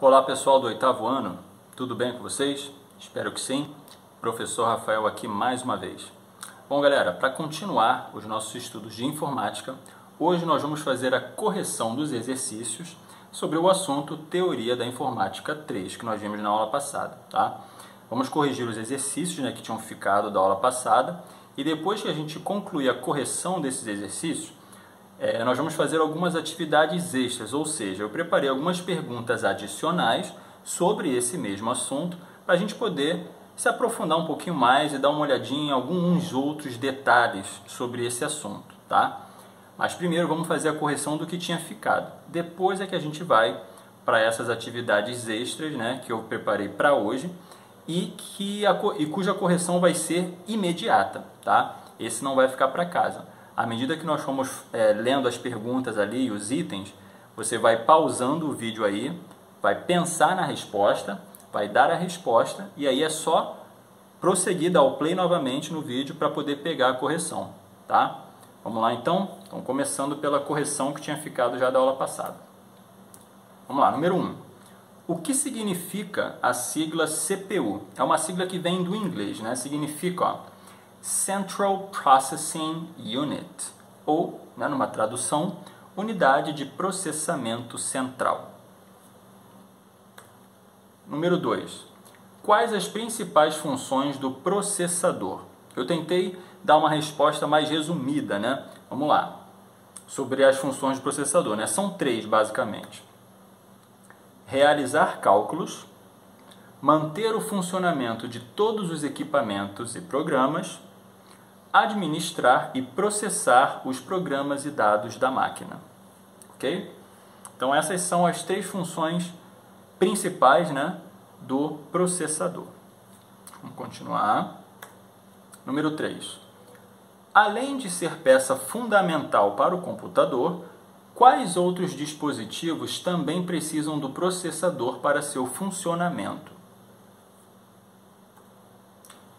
Olá pessoal do 8º ano, tudo bem com vocês? Espero que sim. Professor Rafael aqui mais uma vez. Bom galera, para continuar os nossos estudos de informática, hoje nós vamos fazer a correção dos exercícios sobre o assunto Teoria da Informática 3, que nós vimos na aula passada, tá? Vamos corrigir os exercícios, que tinham ficado da aula passada, e depois que a gente concluir a correção desses exercícios, nós vamos fazer algumas atividades extras, ou seja, eu preparei algumas perguntas adicionais sobre esse mesmo assunto, para a gente poder se aprofundar um pouquinho mais e dar uma olhadinha em alguns outros detalhes sobre esse assunto, tá? Mas primeiro vamos fazer a correção do que tinha ficado. Depois é que a gente vai para essas atividades extras, que eu preparei para hoje e cuja correção vai ser imediata, tá? Esse não vai ficar para casa. À medida que nós formos lendo as perguntas ali, os itens, você vai pausando o vídeo aí, vai pensar na resposta, vai dar a resposta e aí é só prosseguir, dar o play novamente no vídeo para poder pegar a correção, tá? Vamos lá então? Então, começando pela correção que tinha ficado já da aula passada. Vamos lá, número 1. O que significa a sigla CPU? É uma sigla que vem do inglês, Significa, Central Processing Unit, ou, numa tradução, Unidade de Processamento Central. Número 2. Quais as principais funções do processador? Eu tentei dar uma resposta mais resumida, Vamos lá. Sobre as funções do processador, São 3, basicamente. Realizar cálculos, manter o funcionamento de todos os equipamentos e programas, administrar e processar os programas e dados da máquina. Ok? Então essas são as 3 funções principais, do processador. Vamos continuar. Número 3. Além de ser peça fundamental para o computador, quais outros dispositivos também precisam do processador para seu funcionamento?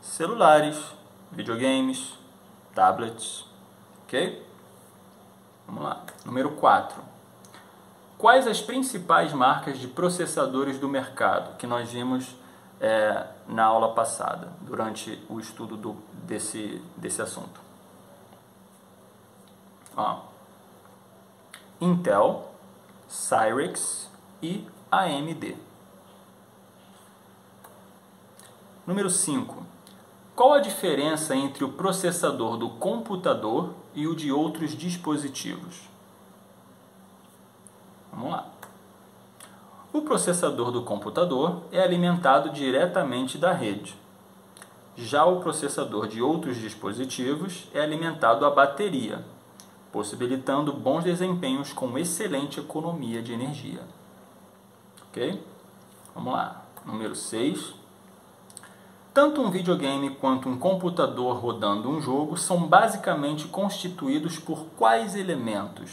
Celulares, videogames, tablets, ok? Vamos lá. Número 4. Quais as principais marcas de processadores do mercado que nós vimos na aula passada, durante o estudo desse assunto? Intel, Cyrix e AMD. Número 5. Qual a diferença entre o processador do computador e o de outros dispositivos? Vamos lá. O processador do computador é alimentado diretamente da rede. Já o processador de outros dispositivos é alimentado à bateria, possibilitando bons desempenhos com excelente economia de energia. Ok? Vamos lá. Número 6. Tanto um videogame quanto um computador rodando um jogo são basicamente constituídos por quais elementos?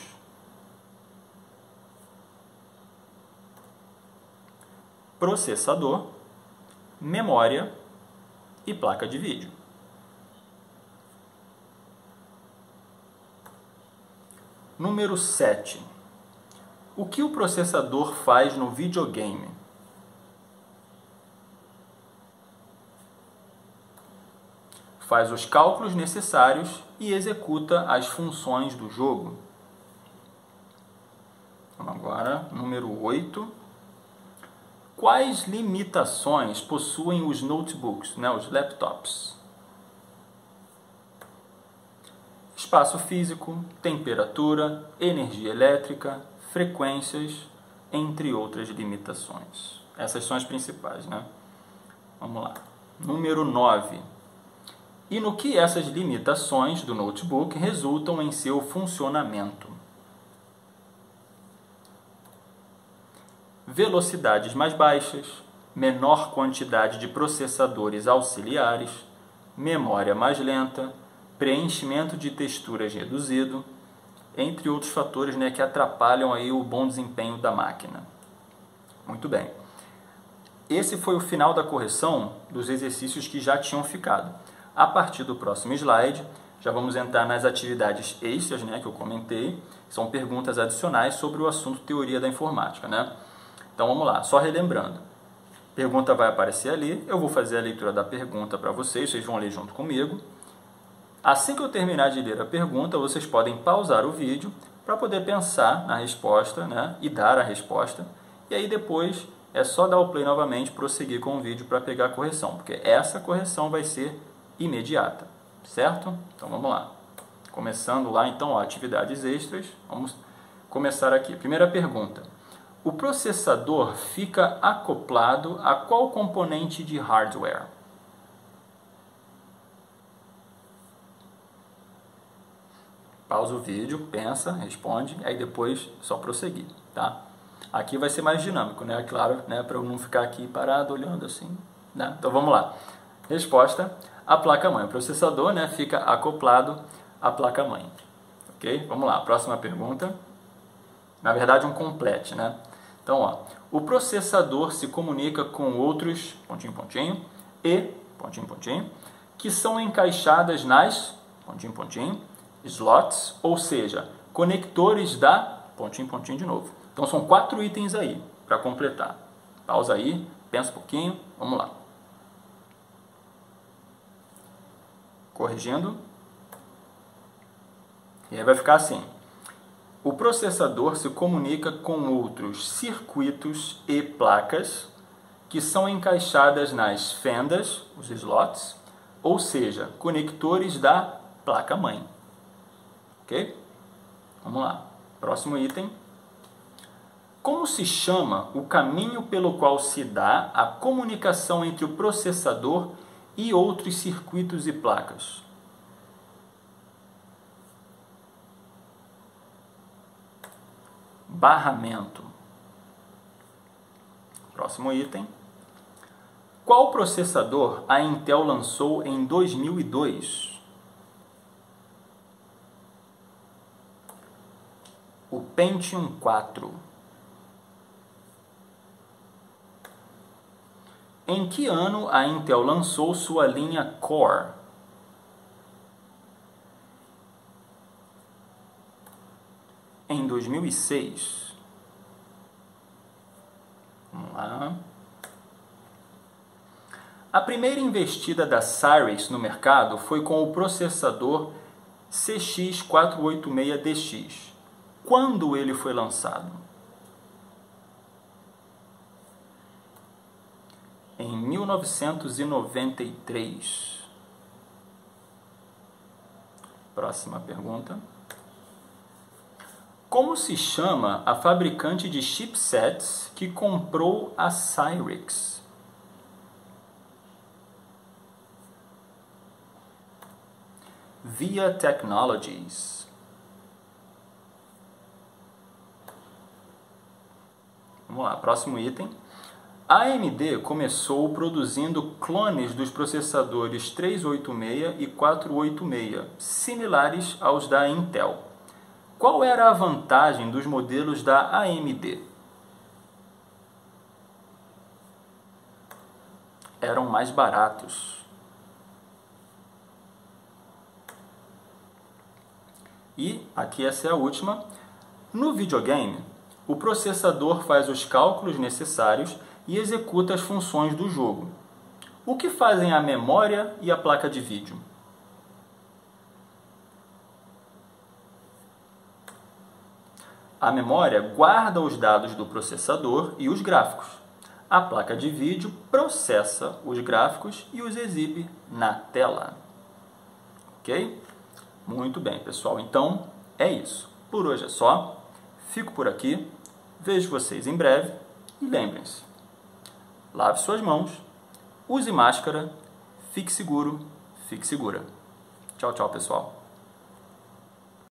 Processador, memória e placa de vídeo. Número 7. O que o processador faz no videogame? Faz os cálculos necessários e executa as funções do jogo. Vamos agora, número 8. Quais limitações possuem os notebooks, os laptops? Espaço físico, temperatura, energia elétrica, frequências, entre outras limitações. Essas são as principais, Vamos lá. Número 9. E no que essas limitações do notebook resultam em seu funcionamento? Velocidades mais baixas, menor quantidade de processadores auxiliares, memória mais lenta, preenchimento de texturas reduzido, entre outros fatores que atrapalham aí o bom desempenho da máquina. Muito bem. Esse foi o final da correção dos exercícios que já tinham ficado. A partir do próximo slide, já vamos entrar nas atividades extras, que eu comentei. São perguntas adicionais sobre o assunto Teoria da Informática, Então vamos lá, só relembrando. Pergunta vai aparecer ali, eu vou fazer a leitura da pergunta para vocês vão ler junto comigo. Assim que eu terminar de ler a pergunta, vocês podem pausar o vídeo para poder pensar na resposta, né, e dar a resposta. E aí depois é só dar o play novamente e prosseguir com o vídeo para pegar a correção, porque essa correção vai ser imediata, certo? Então vamos lá. Começando lá então, ó, atividades extras, vamos começar aqui. Primeira pergunta. O processador fica acoplado a qual componente de hardware? Pausa o vídeo, pensa, responde, aí depois só prosseguir, tá? Aqui vai ser mais dinâmico, né? Claro, né? Para eu não ficar aqui parado olhando assim, né? Então vamos lá. Resposta: a placa-mãe. O processador, né, fica acoplado à placa-mãe. Ok? Vamos lá. Próxima pergunta. Na verdade, um complete, né? Então, ó, o processador se comunica com outros pontinho, pontinho, e pontinho, pontinho, que são encaixadas nas pontinho, pontinho, slots, ou seja, conectores da pontinho, pontinho de novo. Então são 4 itens aí para completar. Pausa aí, pensa um pouquinho, vamos lá. Corrigindo. E aí vai ficar assim. O processador se comunica com outros circuitos e placas que são encaixadas nas fendas, os slots, ou seja, conectores da placa-mãe. Ok? Vamos lá. Próximo item. Como se chama o caminho pelo qual se dá a comunicação entre o processador e outros circuitos e placas? Barramento. Próximo item. Qual processador a Intel lançou em 2002? O Pentium 4. Em que ano a Intel lançou sua linha Core? Em 2006. Vamos lá. A primeira investida da Cyrix no mercado foi com o processador CX486DX. Quando ele foi lançado? Em 1993. Próxima pergunta. Como se chama a fabricante de chipsets que comprou a Cyrix? VIA Technologies. Vamos lá, próximo item. A AMD começou produzindo clones dos processadores 386 e 486, similares aos da Intel. Qual era a vantagem dos modelos da AMD? Eram mais baratos. E aqui essa é a última. No videogame, o processador faz os cálculos necessários e executa as funções do jogo. O que fazem a memória e a placa de vídeo? A memória guarda os dados do processador e os gráficos. A placa de vídeo processa os gráficos e os exibe na tela. Ok? Muito bem, pessoal. Então, é isso. Por hoje é só. Fico por aqui. Vejo vocês em breve. E lembrem-se, lave suas mãos, use máscara, fique seguro, fique segura. Tchau, tchau, pessoal.